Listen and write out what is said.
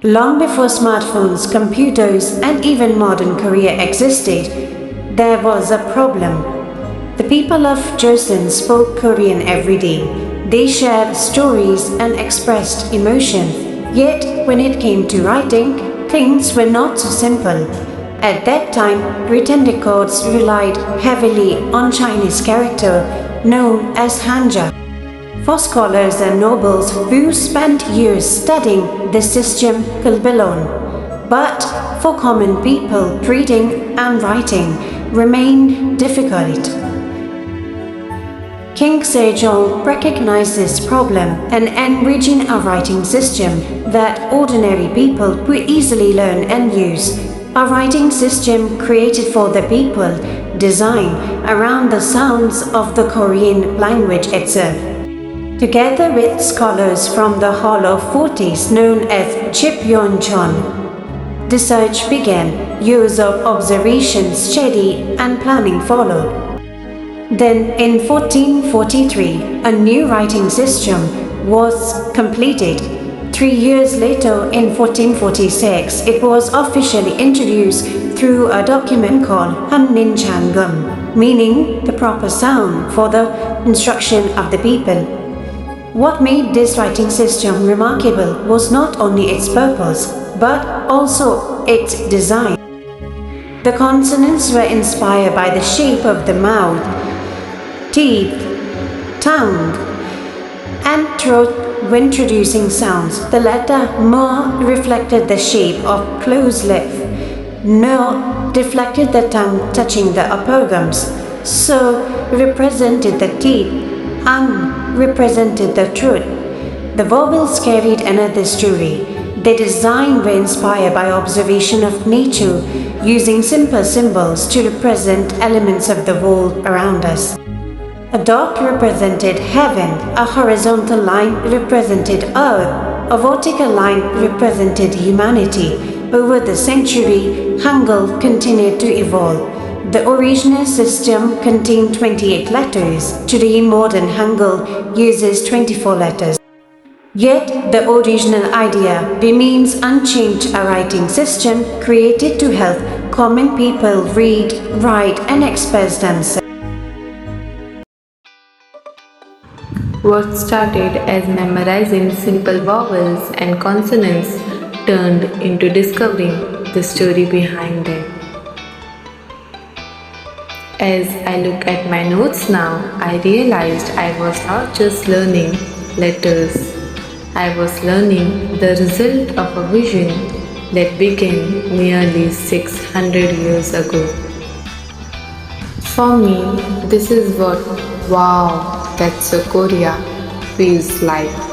Long before smartphones, computers, and even modern Korea existed, there was a problem. The people of Joseon spoke Korean every day. They shared stories and expressed emotion. Yet, when it came to writing, things were not so simple. At that time, written records relied heavily on Chinese character known as Hanja. For scholars and nobles who spent years studying this system could be learned. But for common people, reading and writing remained difficult. King Sejong recognized this problem and envisioned a writing system that ordinary people could easily learn and use. A writing system created for the people, designed around the sounds of the Korean language itself. Together with scholars from the Hall of 40s known as Chipyeonchon, the search began. Years of observation, study, and planning followed. Then, in 1443, a new writing system was completed. 3 years later, in 1446, it was officially introduced through a document called Hannin Changum, meaning the proper sound for the instruction of the people. What made this writing system remarkable was not only its purpose, but also its design. The consonants were inspired by the shape of the mouth, teeth, tongue, and throat when introducing sounds. The letter M reflected the shape of closed lip, N reflected the tongue touching the upper gums, S represented the teeth, Ang represented the throat. The vowels carried another story. Their design were inspired by observation of nature, using simple symbols to represent elements of the world around us. A dot represented heaven, a horizontal line represented earth, a vertical line represented humanity. Over the century, Hangul continued to evolve. The original system contained 28 letters. Today, modern Hangul uses 24 letters. Yet, the original idea remains unchanged, a writing system created to help common people read, write, and express themselves. What started as memorizing simple vowels and consonants turned into discovering the story behind them. As I look at my notes now, I realized I was not just learning letters. I was learning the result of a vision that began nearly 600 years ago. For me, this is what wow, that's a Korea feels like.